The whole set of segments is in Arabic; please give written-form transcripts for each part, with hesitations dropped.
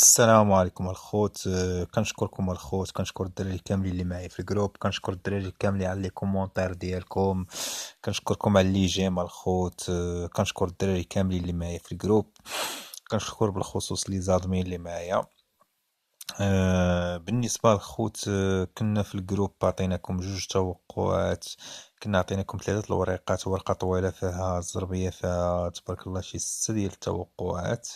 السلام عليكم الخوت، كنشكركم الخوت، كنشكر الدراري كاملين اللي معايا في الجروب، كنشكر الدراري كاملين على لي كومونتير ديالكم. كنشكركم على لي جيم الخوت، كنشكر الدراري كاملين اللي معايا في الجروب. كنشكر بالخصوص لي زادمين اللي معايا. بالنسبه للخوت، كنا في الجروب عطيناكم جوج توقعات. كنا عطيناكم ثلاثه الوريقات، ورقه طويله فيها الزربيه فيها تبارك الله شي 6 ديال التوقعات.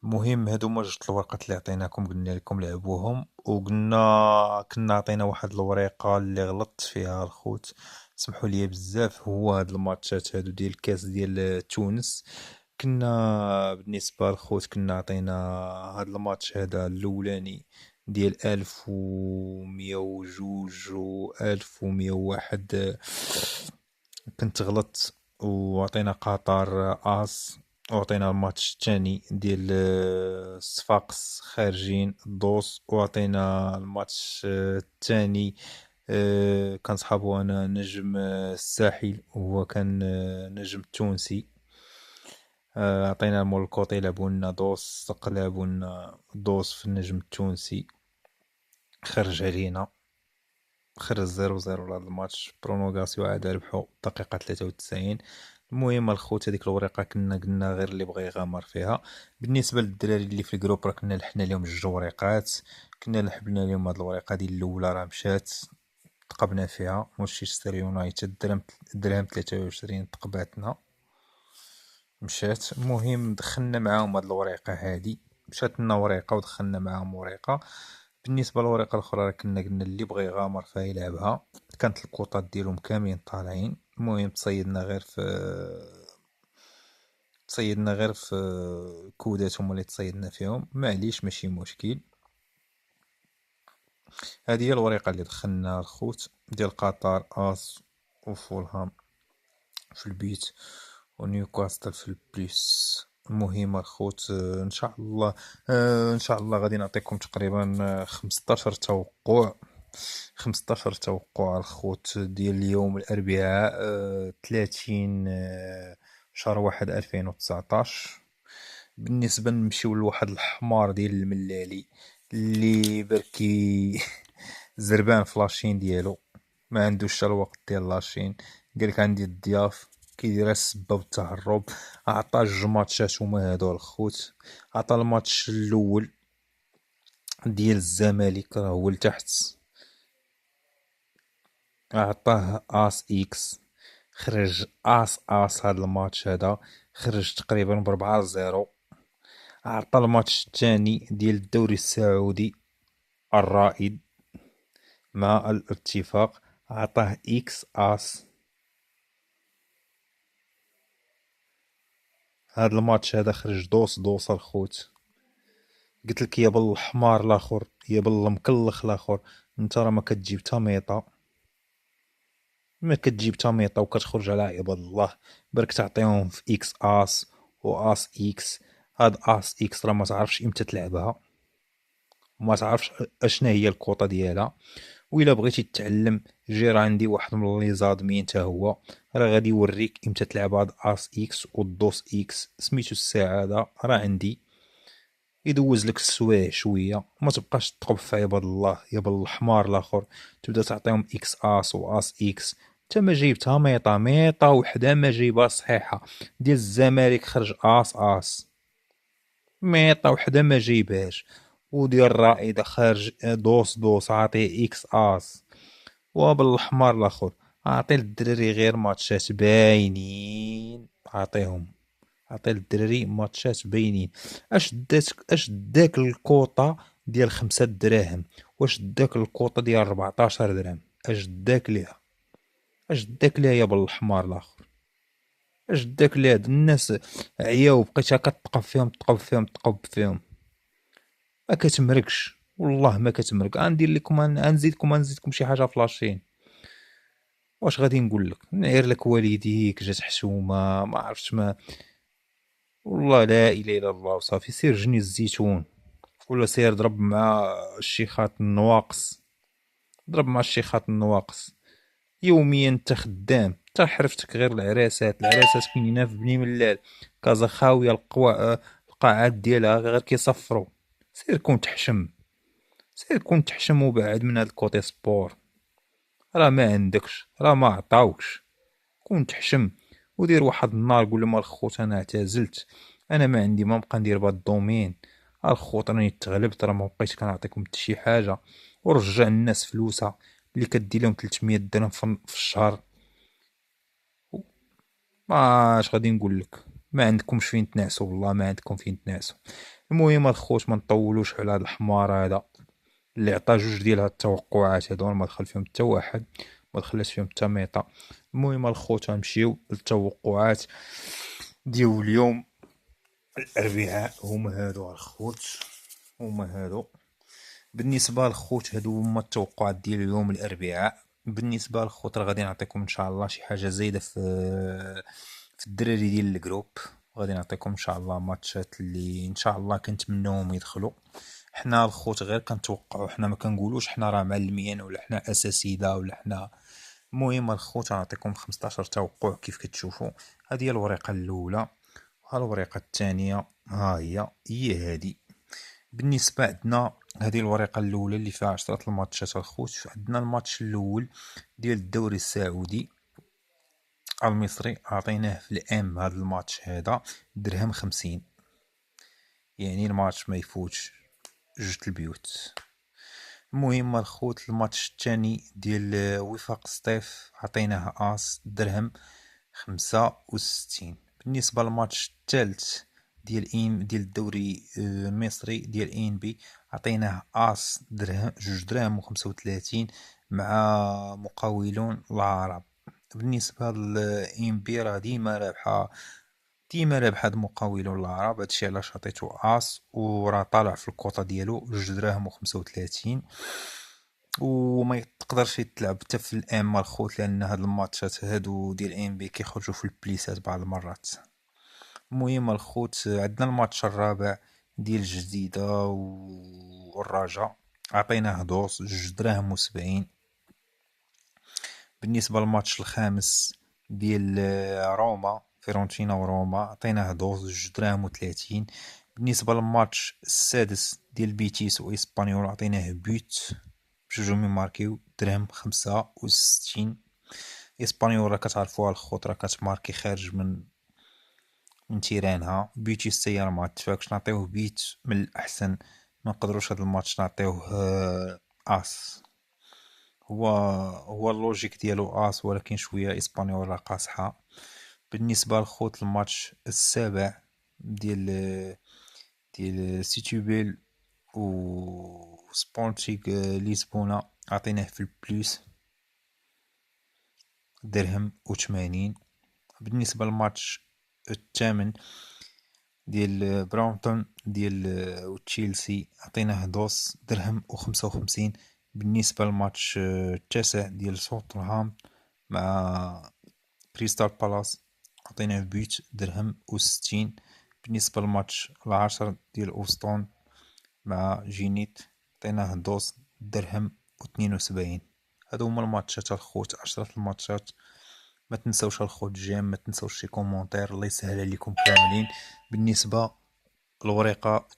المهم هادوما جوج الورقات اللي عطيناكم قلنا لكم لعبوهم، كنا عطينا واحد الوريقه اللي غلطت فيها الخوت، سمحوا لي بزاف. هو هاد الماتشات هادو ديال الكاس ديال تونس، كنا بالنسبه للخوت كنا عطينا هاد الماتش هذا الاولاني ديال 1102 و 1101. كنت غلطت وعطينا قطر اس، وعطينا الماتش الثاني ديال صفاقس خارجين دوس، وعطينا الماتش الثاني كان صحابو انا نجم الساحل وهو كان نجم التونسي. عطينا مول الكوطي لعبولنا دوس، صق لعبولنا دوس في النجم التونسي، خرج علينا، خرج 0-0 لهاد الماتش، برونوغاسيو عاد ربحو دقيقة 93. المهم الخوت هذيك الورقة كنا قلنا غير اللي بغى يغامر فيها. بالنسبة للدراري اللي في الجروب راه كنا لحنا لهم جوج ورقات، كنا لحبنا لهم هاد الورقة ديال الاولى راه مشات تقبنا فيها مانشستر يونايتد درهم 23 تقباتنا مشات. المهم دخلنا معاهم هاد الورقة هادي، مشات لنا ورقة ودخلنا معاهم ورقة. بالنسبة للورقة الأخرى راه كنا قلنا اللي بغى يغامر فيها يلعبها، كانت الكوطات ديالهم كاملين طالعين. المهم تصيدنا غير في كوداتهم اللي تصيدنا فيهم، معليش ماشي مشكل. هذه هي الورقة اللي دخلنا الخوت ديال قطر اس وفولهام في البيت ونيوكاسل في البليس. المهم الخوت، ان شاء الله غادي نعطيكم تقريبا 15 توقع. 15 توقع الخوت ديال اليوم الاربعاء 30 شهر واحد 2019. بالنسبة نمشيو لواحد الحمار ديال الملالي اللي بركي زربان في لاشين ديالو، ما عندوش حتى الوقت ديال لاشين. قالك عندي الضياف كيدير السبه والتهرب. عطى جوج ماتشات هما هادو الخوت. عطى الماتش الاول ديال الزمالك راه هو لتحت، عطاه اس اكس، خرج اس هاد الماتش هذا، خرج تقريبا ب4-0. عطى الماتش الثاني ديال الدوري السعودي الرائد مع الاتفاق، عطاه اكس اس. هاد الماتش هذا خرج دوس الخوت. قلت لك يا بالحمار الاخر يا بالمكلخ الاخر، انت راه ما كتجيب تاميطه، ما كتجيب تاميطه وكتخرج على عباد الله، برك تعطيهم في اكس اس و اس اكس. هاد اس اكس راه ما تعرفش امتى تلعبها وما تعرفش اشنا هي الكوطه ديالها. وإلا بغيتي تتعلم جي راه عندي واحد من لي زادمين حتى هو راه غادي يوريك امتى تلعب هاد اس اكس والدوس اكس، سميتو السعاده راه عندي، يدوز لك السوايع شويه. ما تبقاش تقب في عباد الله يا بالحمار الاخر، تبدا تعطيهم اكس اس و اس اكس. انت ما جايبتها ميطا وحده ما جايبها صحيحه. ديال الزمالك خرج اس ميطا وحده ما جايبهاش. وديال الرائده خارج دوس عاطيه اكس اس. وبالحمار الاخر عطي للدراري غير ماتشات باينين، عطي للدراري ماتشات باينين. اش داك الكوطه ديال 5 دراهم، واش داك الكوطه ديال 14 درهم، اش داك ليها يا بالحمار الاخر، اش داك ليها. هاد الناس عياو بقيتها كتقب فيهم ما كتمركش، والله ما كتمرك. غندير لكم غنزيدكم شي حاجه فلاشين. واش غادي نقول لك؟ نعير لك والديك جات حشومه ما عرفتش ما. والله لا اله الا الله. وصافي سير جني الزيتون ولا سير ضرب مع الشيخات النواقص، ضرب مع الشيخات النواقص. يوميا انت خدام، انت حرفتك غير العراسات كاينين في بني ملال، كازا خاويه القاعات ديالها غير كيصفروا. سير كون تحشم وبعد من هاد الكوتي سبور. راه ما عندكش، راه ما عطاوكش. كون تحشم ودير واحد النهار قول لهم الخوت انا اعتزلت، انا ما عندي ما نبقى ندير بهاد الدومين. الخوت راني تغلبت، راه ما بقيتش كنعطيكم حتى شي حاجه. ورجع الناس فلوسها اللي كدير لهم 300 درهم في الشهر. ما اش غادي نقول لك، ما عندكمش فين تنعسوا، والله ما عندكم فين تنعسوا. المهم الخوت ما نطولوش على هذا الحمار هذا اللي عطى جوج ديال هاد التوقعات هادو، ما دخل فيهم حتى واحد، ما دخلش فيهم حتى ميطا. المهم الخوت غنمشيو للتوقعات ديال اليوم الاربعاء. هما هادو الخوت، هما هادو. بالنسبه للخوت هادو هما التوقعات ديال اليوم الاربعاء. بالنسبه للخوت راه غادي نعطيكم ان شاء الله شي حاجه زايده في الدراري ديال الجروب. غادي نعطيكم ان شاء الله ماتشات اللي ان شاء الله كنتمناوهم يدخلوا. حنا الخوت غير كنتوقعوا، حنا ما كنقولوش حنا راه معلمين ولا حنا اساسيده ولا حنا. المهم الخوت غنعطيكم 15 توقع كيف كتشوفوا. هذه هي الورقه الاولى. ها الورقه الثانيه ها هي هذه. بالنسبه عندنا هذه الورقه الاولى اللي فيها 10 الماتشات الخوت. عندنا الماتش الاول ديال الدوري السعودي المصري، عطيناه في الام هذا الماتش هذا درهم 50. يعني الماتش ما يفوتش جوج البيوت. المهم الخوت الماتش الثاني ديال وفاق سطيف عطيناه اس درهم 65. بالنسبه للماتش الثالث ديال الدوري المصري ديال ان بي عطيناه اس درهم جوج دراهم و35 مع مقاولون العرب. بالنسبه للان بي راه ديما رابحه هاد المقاولون العرب، هادشي علاش عطيتو اس وراه طالع في الكوطه ديالو جوج دراهم و35. وما يقدرش يتلعب حتى في الام الخوت لان هاد الماتشات هادو ديال ام بي كيخرجوا في البليسات بعض المرات. المهم الخوت عندنا الماتش الرابع ديال الجديده والرجاء عطيناه دوس جوج دراهم و70. بالنسبه للماتش الخامس ديال روما فيرونتينا وروما عطيناه دوز جوج دراهم و30. بالنسبه للماتش السادس ديال بيتيس واسبانيول عطيناه بوت بجوجهم يماركيو درهم 65. اسبانيول راه كتعرفوها الخوت راه كتماركي خارج من تيرانها. بيتيس حتى هي راه مغتفاكش نعطيوه بيت من الاحسن، ما نقدروش هاد الماتش نعطيوه اس. هو اللوجيك ديالو اس ولكن شويه اسبانيول راه قاصحه. بالنسبه للخوت الماتش السابع ديال سيتوبيل و سبورتيك لشبونه عطيناه في البلوس درهم و80. بالنسبه للماتش الثامن ديال براونتون ديال تشيلسي عطيناه دوس درهم و55. بالنسبه للماتش التاسع ديال توتنهام مع كريستال بالاس عطيناه بيت درهم و60. بالنسبه للماتش العاشر ديال اوستون مع جينيت عطيناه دوس درهم و72. هادو هما الماتشات الخوت، 10 الماتشات. ما تنساوش الخوت جيم، ما تنساوش شي كومونتير، الله يسهل عليكم كاملين. بالنسبه للورقه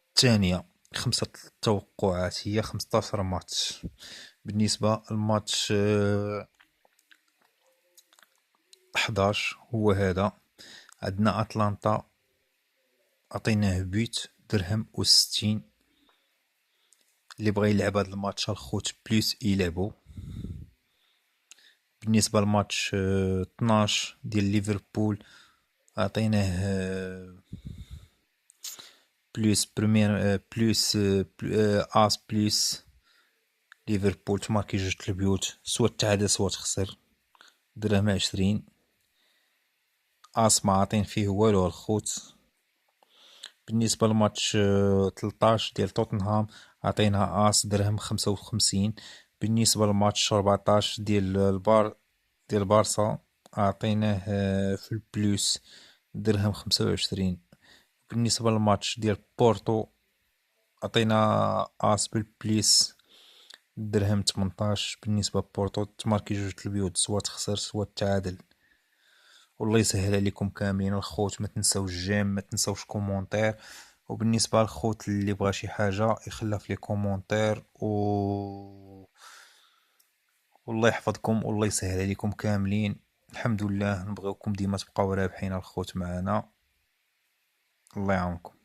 الثانيه 5 توقعات هي 15 ماتش. بالنسبه للماتش 11 هو هذا. عندنا اتلانتا عطيناه بيت درهم و60. اللي بغى يلعب هذا الماتش الخوت بليس يلعبو. بالنسبه للماتش 12 ديال ليفربول عطيناه بليس بريمير بليس اس بليس ليفربول تماركي جوج البيوت سوا تعادل سوا تخسر درهم 20. اس ما عاطين فيه والو الخوت. بالنسبه للماتش 13 ديال توتنهام عطيناها اس درهم 55. بالنسبه للماتش 14 ديال البارسا عطيناه في البلوس درهم 25. بالنسبه للماتش ديال بورتو عطينا اس بالبليس درهم 18. بالنسبه لبورتو تماركي جوج البيوت سوا تخسر سوا تعادل. والله يسهل عليكم كاملين الخوت. ما تنساوش جيم، ما تنساوش كومونتير، وبالنسبة للخوت اللي بغى شي حاجة يخليها في لي كومونتير والله يحفظكم والله يسهل عليكم كاملين. الحمد لله، نبغيوكم ديما تبقاو رابحين الخوت معنا. الله يعاونكم.